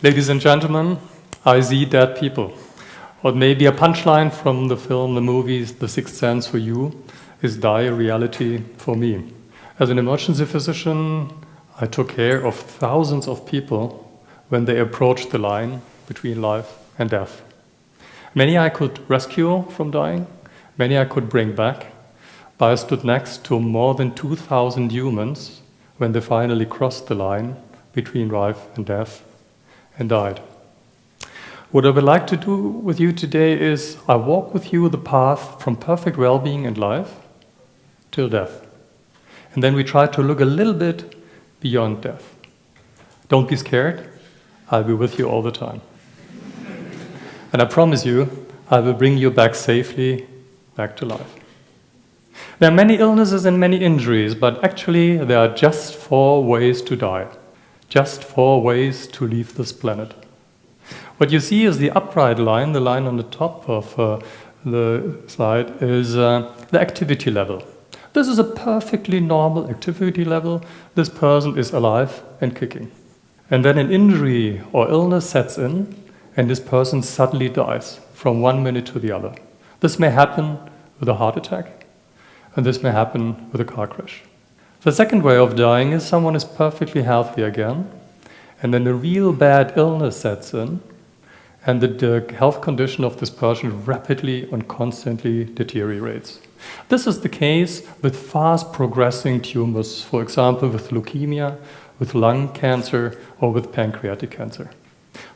Ladies and gentlemen, I see dead people. What may be a punchline from the film, the movies, The Sixth Sense for you, is dire reality for me. As an emergency physician, I took care of thousands of people when they approached the line between life and death. Many I could rescue from dying, many I could bring back, but I stood next to more than 2,000 humans when they finally crossed the line between life and death and died. What I would like to do with you today is I walk with you the path from perfect well-being and life till death. And then we try to look a little bit beyond death. Don't be scared, I'll be with you all the time. And I promise you, I will bring you back safely, back to life. There are many illnesses and many injuries, but actually there are just 4 ways to die. Just 4 ways to leave this planet. What you see is the upright line, the line on the top of the slide, is the activity level. This is a perfectly normal activity level. This person is alive and kicking. And then an injury or illness sets in, and this person suddenly dies from one minute to the other. This may happen with a heart attack, and this may happen with a car crash. The second way of dying is someone is perfectly healthy again, and then a real bad illness sets in, and the health condition of this person rapidly and constantly deteriorates. This is the case with fast progressing tumors, for example with leukemia, with lung cancer, or with pancreatic cancer.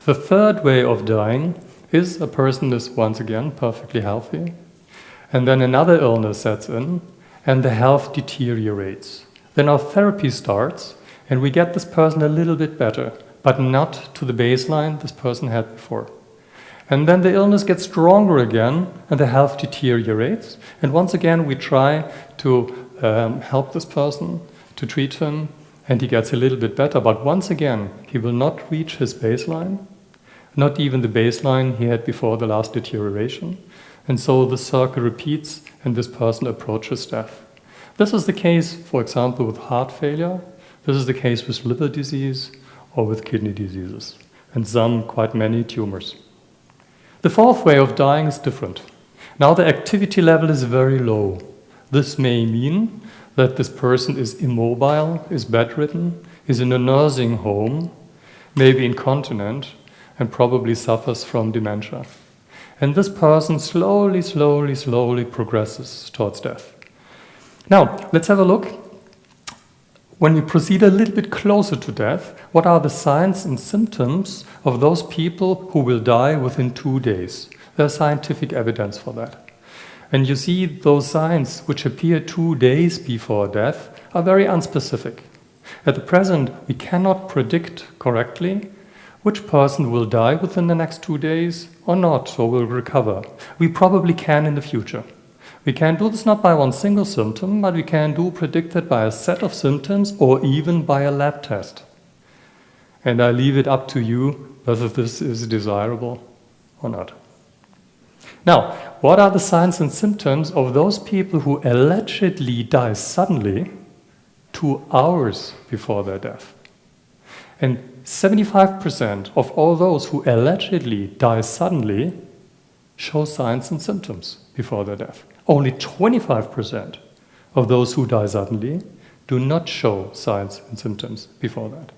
The third way of dying is a person is once again perfectly healthy, and then another illness sets in, and the health deteriorates. Then our therapy starts, and we get this person a little bit better, but not to the baseline this person had before. And then the illness gets stronger again, and the health deteriorates. And once again, we try to help this person, to treat him, and he gets a little bit better. But once again, he will not reach his baseline, not even the baseline he had before the last deterioration. And so the circle repeats, and this person approaches death. This is the case, for example, with heart failure. This is the case with liver disease or with kidney diseases, and some, quite many, tumors. The fourth way of dying is different. Now the activity level is very low. This may mean that this person is immobile, is bedridden, is in a nursing home, maybe incontinent, and probably suffers from dementia. And this person slowly progresses towards death. Now, let's have a look. When we proceed a little bit closer to death, what are the signs and symptoms of those people who will die within 2 days? There's scientific evidence for that. And you see those signs which appear 2 days before death are very unspecific. At the present, we cannot predict correctly which person will die within the next 2 days or not, or will recover. We probably can in the future. We can do this not by one single symptom, but we can predict it by a set of symptoms or even by a lab test. And I leave it up to you whether this is desirable or not. Now, what are the signs and symptoms of those people who allegedly die suddenly 2 hours before their death? And 75% of all those who allegedly die suddenly show signs and symptoms before their death. Only 25% of those who die suddenly do not show signs and symptoms before that.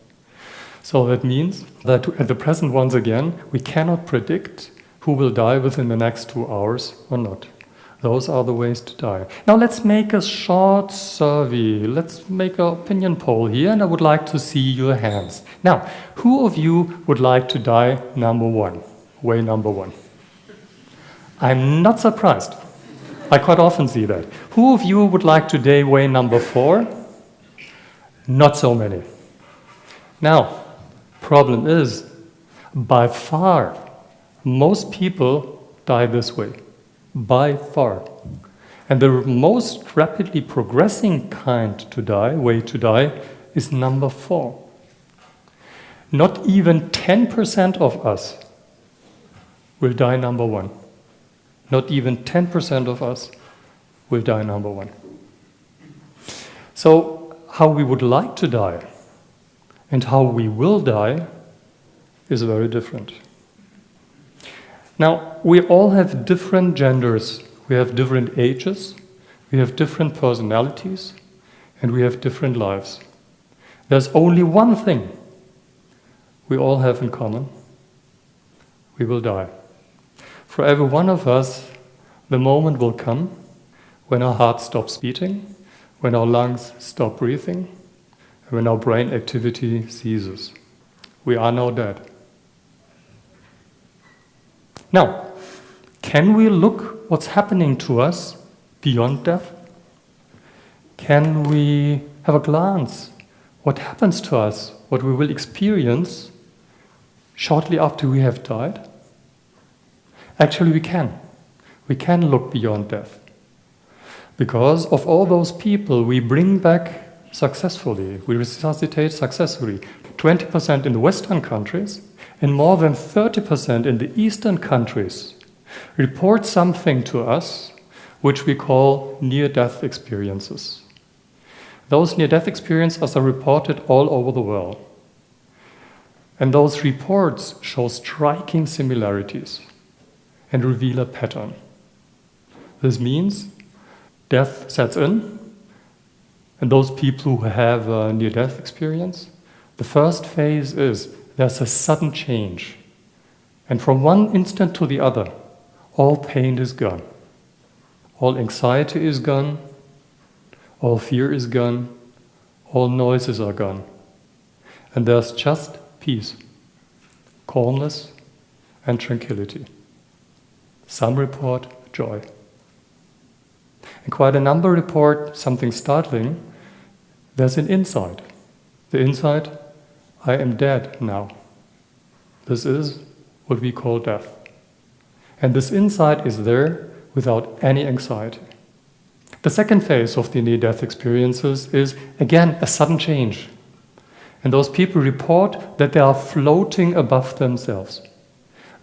So that means that at the present, once again, we cannot predict who will die within the next 2 hours or not. Those are the ways to die. Now let's make a short survey. Let's make an opinion poll here, and I would like to see your hands. Now, who of you would like to die number 1? Way number 1. I'm not surprised. I quite often see that. Who of you would like to die way number 4? Not so many. Now, problem is, by far, most people die this way. By far. And the most rapidly progressing kind to die, way to die, is number 4. Not even 10% of us will die number 1. Not even 10% of us will die number 1. So how we would like to die and how we will die is very different. Now, we all have different genders, we have different ages, we have different personalities, and we have different lives. There's only one thing we all have in common. We will die. For every one of us, the moment will come when our heart stops beating, when our lungs stop breathing, and when our brain activity ceases. We are now dead. Now, can we look what's happening to us beyond death? Can we have a glance what happens to us, what we will experience shortly after we have died? Actually, we can. We can look beyond death. Because of all those people we bring back successfully, we resuscitate successfully, 20% in the Western countries and more than 30% in the Eastern countries report something to us which we call near-death experiences. Those near-death experiences are reported all over the world. And those reports show striking similarities and reveal a pattern. This means death sets in, and those people who have a near-death experience, the first phase is there's a sudden change. And from one instant to the other, all pain is gone. All anxiety is gone. All fear is gone. All noises are gone. And there's just peace, calmness, and tranquility. Some report joy. And quite a number report something startling. There's an insight. The insight, I am dead now. This is what we call death. And this insight is there without any anxiety. The second phase of the near-death experiences is, again, a sudden change. And those people report that they are floating above themselves.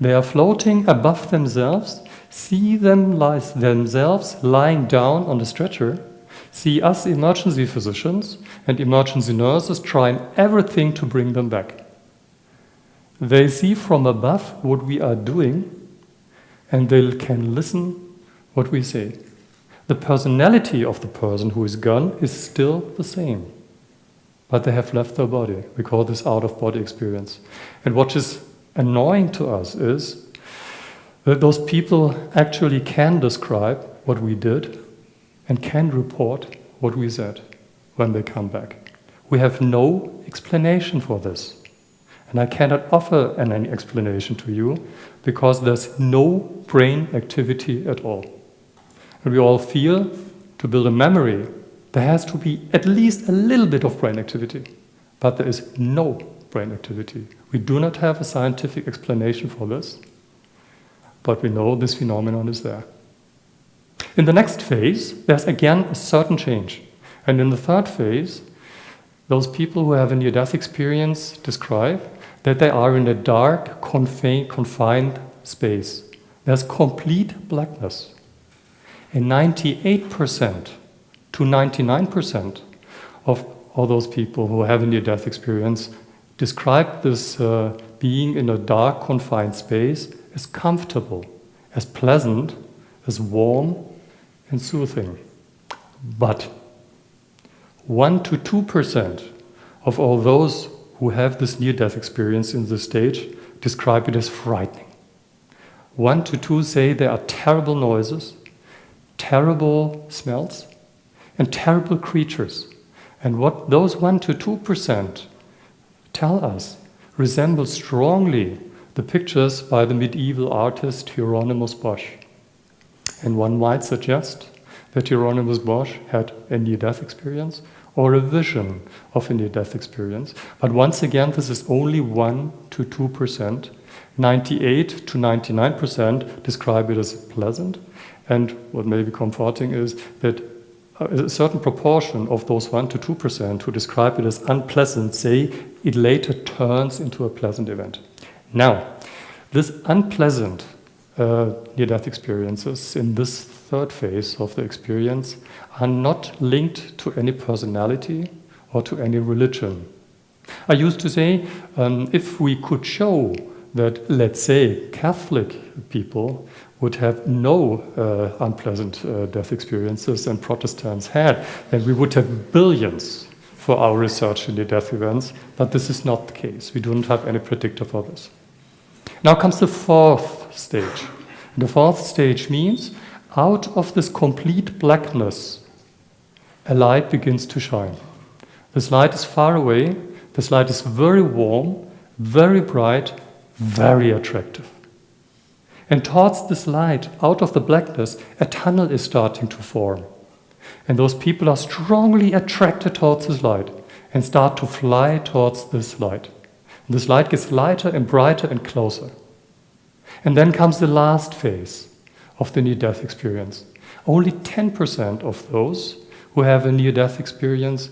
They are floating above themselves, see themselves lying down on the stretcher, see us emergency physicians and emergency nurses trying everything to bring them back. They see from above what we are doing, and they can listen what we say. The personality of the person who is gone is still the same, but they have left their body. We call this out-of-body experience. And what is annoying to us is that those people actually can describe what we did and can report what we said when they come back. We have no explanation for this. And I cannot offer any explanation to you because there's no brain activity at all. And we all feel to build a memory, there has to be at least a little bit of brain activity. But there is no brain activity. We do not have a scientific explanation for this, but we know this phenomenon is there. In the next phase, there's again a certain change. And in the third phase, those people who have a near-death experience describe that they are in a dark, confined space. There's complete blackness. And 98% to 99% of all those people who have a near-death experience describe this being in a dark, confined space as comfortable, as pleasant, as warm and soothing. But 1 to 2% of all those who have this near-death experience in this stage describe it as frightening. 1 to 2 say there are terrible noises, terrible smells, and terrible creatures. And what those 1 to 2% tell us resembles strongly the pictures by the medieval artist Hieronymus Bosch. And one might suggest that Hieronymus Bosch had a near-death experience or a vision of a near-death experience. But once again, this is only 1 to 2%. 98 to 99% describe it as pleasant. And what may be comforting is that a certain proportion of those 1 to 2% who describe it as unpleasant say it later turns into a pleasant event. Now, this unpleasant near-death experiences in this third phase of the experience are not linked to any personality or to any religion. I used to say, if we could show that, let's say, Catholic people would have no unpleasant death experiences and Protestants had, then we would have billions for our research in near-death events, but this is not the case. We don't have any predictor for this. Now comes the fourth stage. And the fourth stage means out of this complete blackness, a light begins to shine. This light is far away. This light is very warm, very bright, very attractive. And towards this light, out of the blackness, a tunnel is starting to form. And those people are strongly attracted towards this light and start to fly towards this light. And this light gets lighter and brighter and closer. And then comes the last phase of the near-death experience. Only 10% of those who have a near-death experience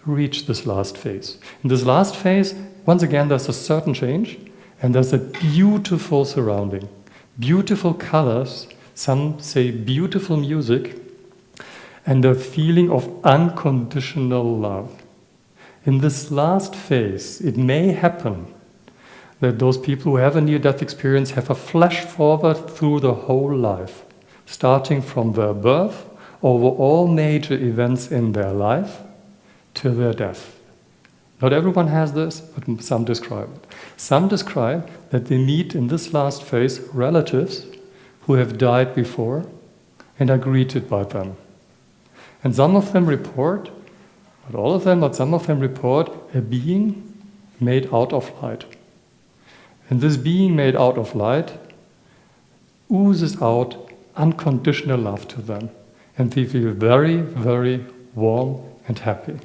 reach this last phase. In this last phase, once again, there's a certain change, and there's a beautiful surrounding, beautiful colors, some say beautiful music, and a feeling of unconditional love. In this last phase, it may happen that those people who have a near-death experience have a flash forward through the whole life, starting from their birth over all major events in their life to their death. Not everyone has this, but some describe it. Some describe that they meet in this last phase relatives who have died before and are greeted by them. And some of them report, not all of them, but some of them report a being made out of light. And this being made out of light oozes out unconditional love to them. And they feel very, very warm and happy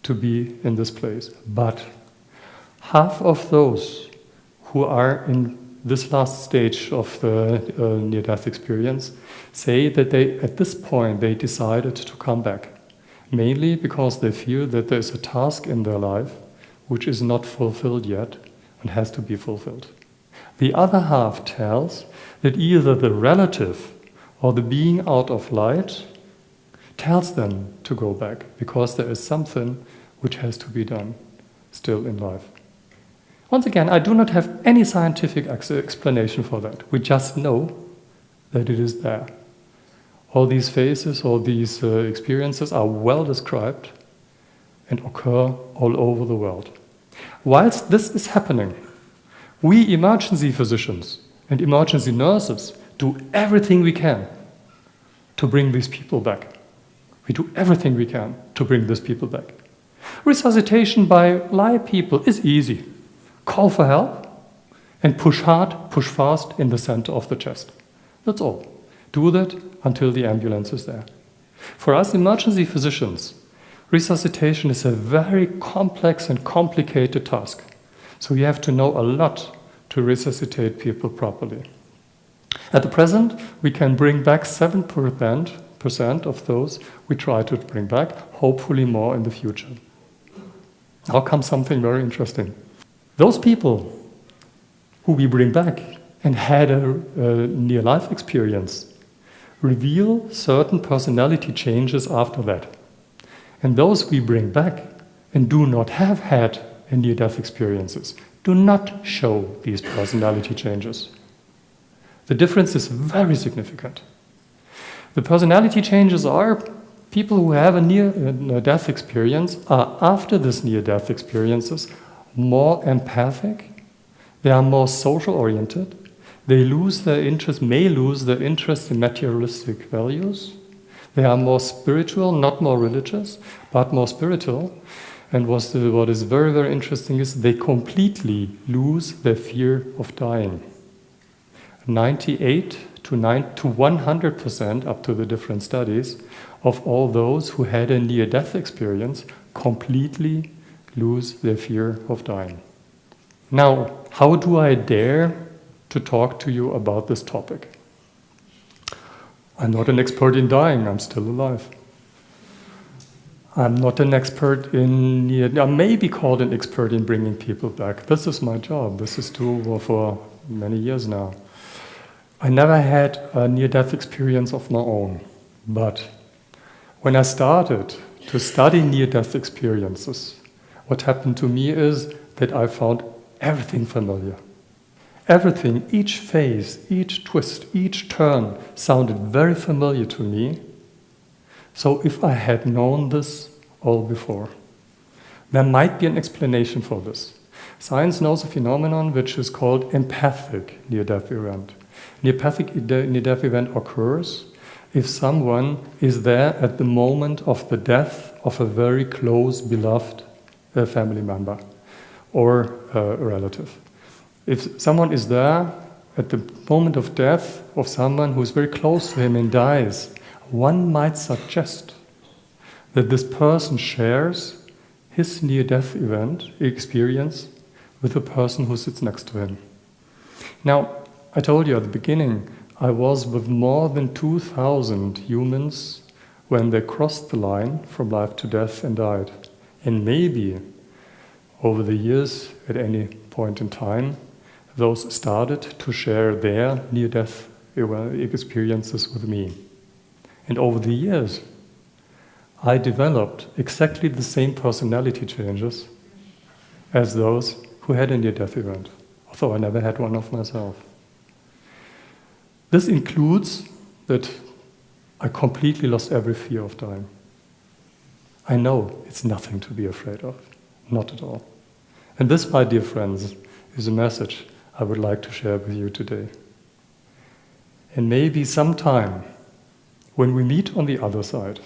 to be in this place. But half of those who are in this last stage of the near-death experience say that at this point they decided to come back, mainly because they feel that there is a task in their life which is not fulfilled yet and has to be fulfilled. The other half tells that either the relative or the being out of light tells them to go back because there is something which has to be done still in life. Once again, I do not have any scientific explanation for that. We just know that it is there. All these phases, all these experiences are well described and occur all over the world. Whilst this is happening, we emergency physicians and emergency nurses do everything we can to bring these people back. We do everything we can to bring these people back. Resuscitation by live people is easy. Call for help and push hard, push fast in the center of the chest. That's all. Do that until the ambulance is there. For us emergency physicians, resuscitation is a very complex and complicated task. So you have to know a lot to resuscitate people properly. At the present, we can bring back 7% of those we try to bring back, hopefully more in the future. Now comes something very interesting. Those people who we bring back and had a near-life experience reveal certain personality changes after that. And those we bring back and do not have had near-death experiences do not show these personality changes. The difference is very significant. The personality changes are people who have a near-death experience are, after this near-death experiences, more empathic, they are more social-oriented, they may lose their interest in materialistic values, they are more spiritual, not more religious, but more spiritual. And what is very, very interesting is they completely lose their fear of dying. 98 to 100%, up to the different studies, of all those who had a near-death experience completely lose their fear of dying. Now, how do I dare to talk to you about this topic? I'm not an expert in dying, I'm still alive. I'm not an expert I may be called an expert in bringing people back. This is my job. This is true for many years now. I never had a near-death experience of my own, but when I started to study near-death experiences, what happened to me is that I found everything familiar. Everything, each phase, each twist, each turn sounded very familiar to me. So if I had known this all before, there might be an explanation for this. Science knows a phenomenon which is called empathic near-death event. Empathic near-death event occurs if someone is there at the moment of the death of a very close, beloved family member or a relative. If someone is there at the moment of death of someone who is very close to him and dies, one might suggest that this person shares his near-death event experience with the person who sits next to him. Now, I told you at the beginning, I was with more than 2,000 humans when they crossed the line from life to death and died. And maybe over the years, at any point in time, those started to share their near-death experiences with me. And over the years, I developed exactly the same personality changes as those who had a near-death event, although I never had one of myself. This includes that I completely lost every fear of dying. I know it's nothing to be afraid of, not at all. And this, my dear friends, is a message I would like to share with you today. And maybe sometime, when we meet on the other side,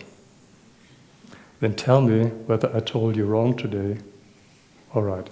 then tell me whether I told you wrong today or right.